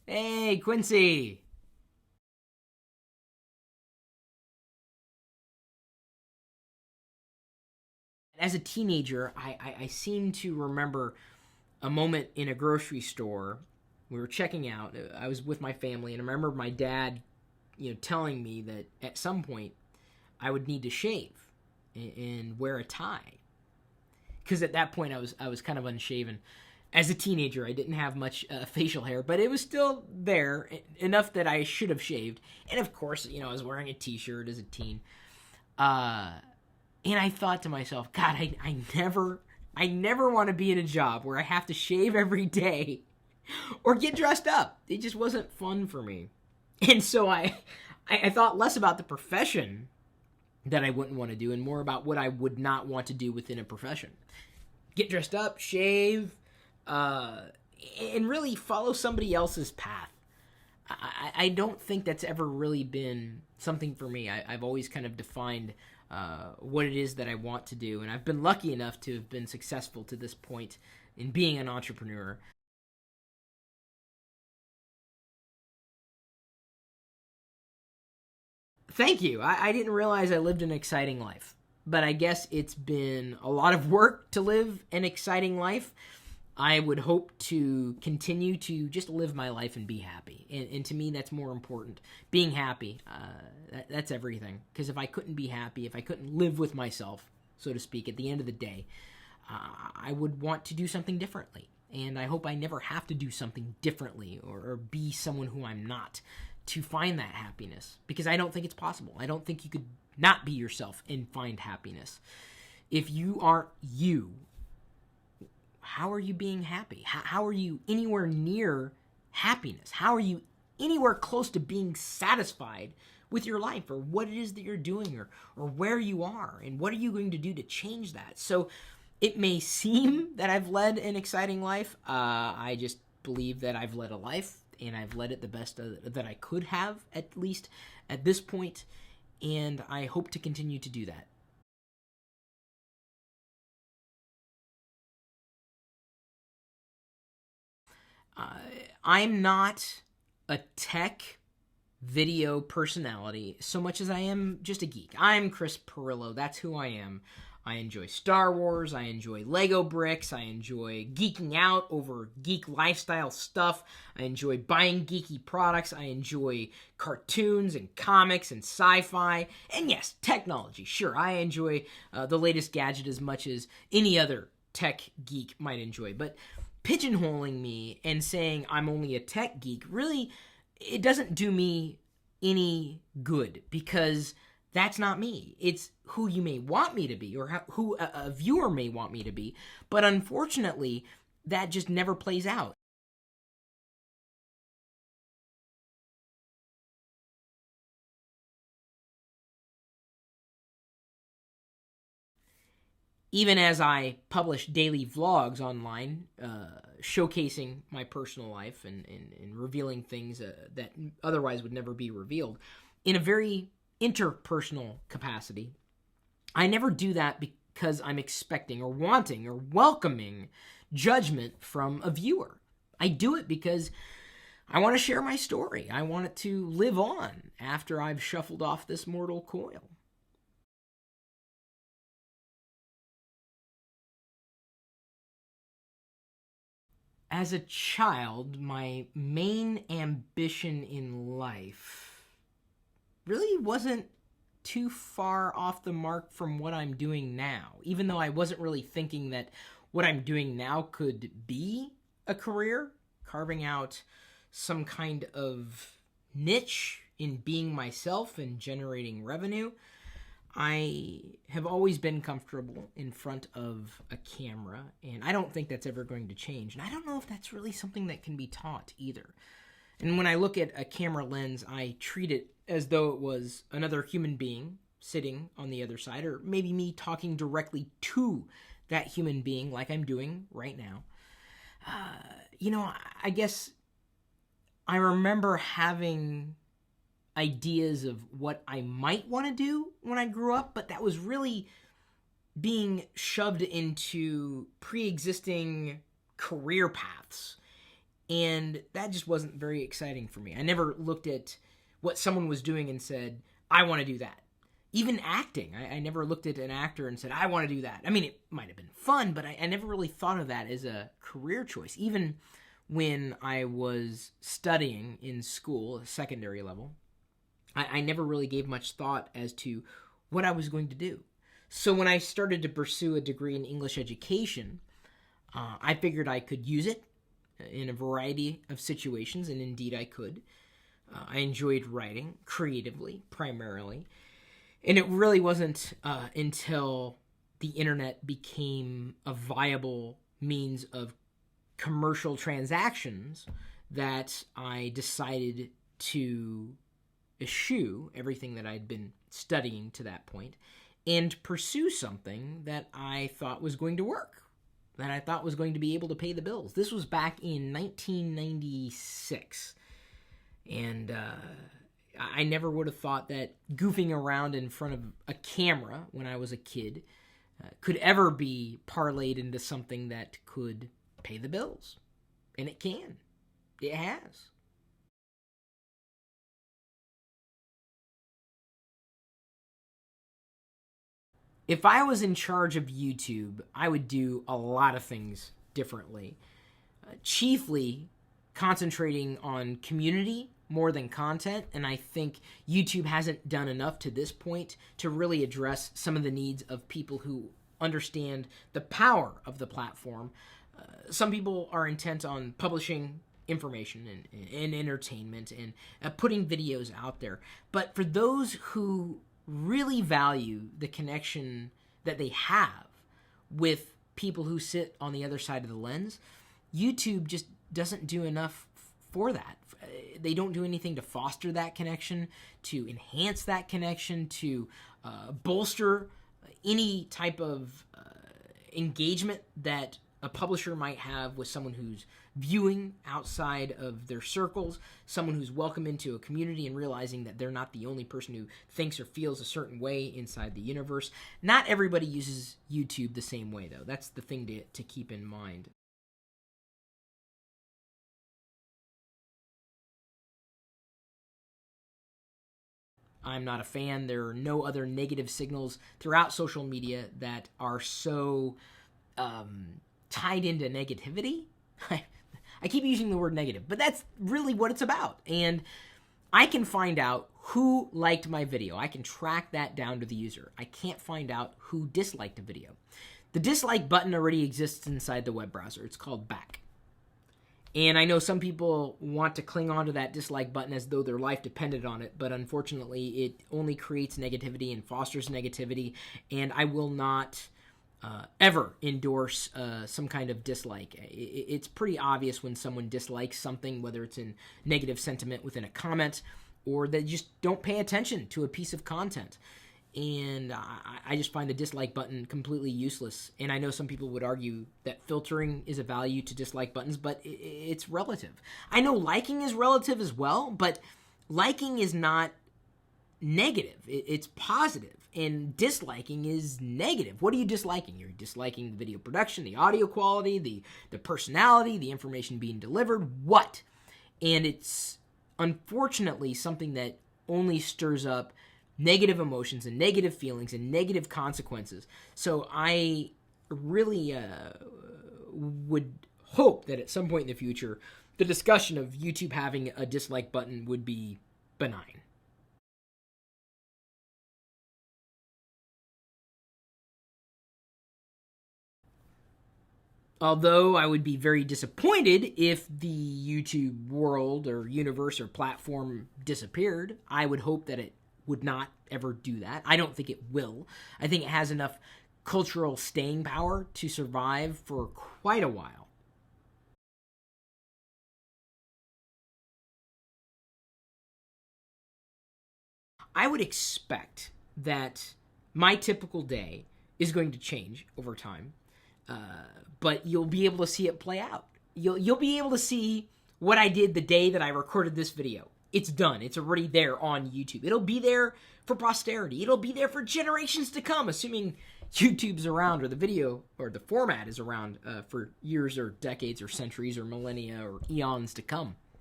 Hey, Quincy. As a teenager, I seem to remember a moment in a grocery store. We were checking out. I was with my family, and I remember my dad, telling me that at some point I would need to shave and wear a tie. Because at that point I was kind of unshaven. As a teenager, I didn't have much facial hair, but it was still there enough that I should have shaved. And of course, I was wearing a t-shirt as a teen. Uh, And I thought to myself, God, I never want to be in a job where I have to shave every day or get dressed up. It just wasn't fun for me. And so I thought less about the profession that I wouldn't want to do and more about what I would not want to do within a profession. Get dressed up, shave, uh, and really follow somebody else's path. I don't think that's ever really been something for me. I've always kind of defined what it is that I want to do, and I've been lucky enough to have been successful to this point in being an entrepreneur. Thank you. I didn't realize I lived an exciting life, but I guess it's been a lot of work to live an exciting life. I would hope to continue to just live my life and be happy. And to me, that's more important. Being happy, that's everything. Because if I couldn't be happy, if I couldn't live with myself, so to speak, at the end of the day, I would want to do something differently. And I hope I never have to do something differently or be someone who I'm not to find that happiness. Because I don't think it's possible. I don't think you could not be yourself and find happiness. If you aren't you, how are you being happy? How are you anywhere near happiness? How are you anywhere close to being satisfied with your life or what it is that you're doing or where you are and what are you going to do to change that? So it may seem that I've led an exciting life. I just believe that I've led a life and I've led it the best that I could have, at least at this point, and I hope to continue to do that. Uh, I'm not a tech video personality so much as I am just a geek. I'm Chris Pirillo. That's who I am. I enjoy Star Wars. I enjoy Lego bricks. I enjoy geeking out over geek lifestyle stuff. I enjoy buying geeky products. I enjoy cartoons and comics and sci-fi. And yes, technology. Sure, I enjoy the latest gadget as much as any other tech geek might enjoy. But pigeonholing me and saying I'm only a tech geek really, it doesn't do me any good because that's not me. It's who you may want me to be or who a viewer may want me to be. But unfortunately, that just never plays out. Even as I publish daily vlogs online, showcasing my personal life and revealing things that otherwise would never be revealed in a very interpersonal capacity, I never do that because I'm expecting or wanting or welcoming judgment from a viewer. I do it because I want to share my story. I want it to live on after I've shuffled off this mortal coil. As a child, my main ambition in life really wasn't too far off the mark from what I'm doing now, even though I wasn't really thinking that what I'm doing now could be a career, carving out some kind of niche in being myself and generating revenue. I have always been comfortable in front of a camera, and I don't think that's ever going to change. And I don't know if that's really something that can be taught either. And when I look at a camera lens, I treat it as though it was another human being sitting on the other side, or maybe me talking directly to that human being like I'm doing right now. I guess I remember having ideas of what I might want to do when I grew up, but that was really being shoved into pre existing career paths And that just wasn't very exciting for me. I never looked at what someone was doing and said, I want to do that. Even acting, I never looked at an actor and said, I want to do that. I mean, it might have been fun, but I never really thought of that as a career choice. Even when I was studying in school, secondary level, I never really gave much thought as to what I was going to do. So when I started to pursue a degree in English education, I figured I could use it in a variety of situations, and indeed I could. I enjoyed writing creatively, primarily. And it really wasn't until the internet became a viable means of commercial transactions that I decided to eschew everything that I'd been studying to that point and pursue something that I thought was going to work, that I thought was going to be able to pay the bills. This was back in 1996. And I never would have thought that goofing around in front of a camera when I was a kid could ever be parlayed into something that could pay the bills. And it can. It has. If I was in charge of YouTube, I would do a lot of things differently. Chiefly concentrating on community more than content, and I think YouTube hasn't done enough to this point to really address some of the needs of people who understand the power of the platform. Some people are intent on publishing information and entertainment and putting videos out there, but for those who really value the connection that they have with people who sit on the other side of the lens, YouTube just doesn't do enough for that. They don't do anything to foster that connection, to enhance that connection, to bolster any type of engagement that a publisher might have with someone who's viewing outside of their circles, someone who's welcome into a community and realizing that they're not the only person who thinks or feels a certain way inside the universe. Not everybody uses YouTube the same way, though. That's the thing to keep in mind. I'm not a fan. There are no other negative signals throughout social media that are so tied into negativity. I keep using the word negative, but that's really what it's about. And I can find out who liked my video. I can track that down to the user. I can't find out who disliked a video. The dislike button already exists inside the web browser. It's called back. And I know some people want to cling on to that dislike button as though their life depended on it, but unfortunately it only creates negativity and fosters negativity, and I will not ever endorse some kind of dislike. It's pretty obvious when someone dislikes something, whether it's in negative sentiment within a comment or they just don't pay attention to a piece of content. And I just find the dislike button completely useless. And I know some people would argue that filtering is a value to dislike buttons, but it's relative. I know liking is relative as well, but liking is not negative. It's positive. And disliking is negative. What are you disliking? You're disliking the video production, the audio quality, the personality, the information being delivered. What? And it's unfortunately something that only stirs up negative emotions and negative feelings and negative consequences. So I really would hope that at some point in the future, the discussion of YouTube having a dislike button would be benign. Although I would be very disappointed if the YouTube world or universe or platform disappeared, I would hope that it would not ever do that. I don't think it will. I think it has enough cultural staying power to survive for quite a while. I would expect that my typical day is going to change over time, but you'll be able to see it play out. You'll be able to see what I did the day that I recorded this video. It's done. It's already there on YouTube. It'll be there for posterity. It'll be there for generations to come, assuming YouTube's around, or the video or the format is around for years or decades or centuries or millennia or eons to come.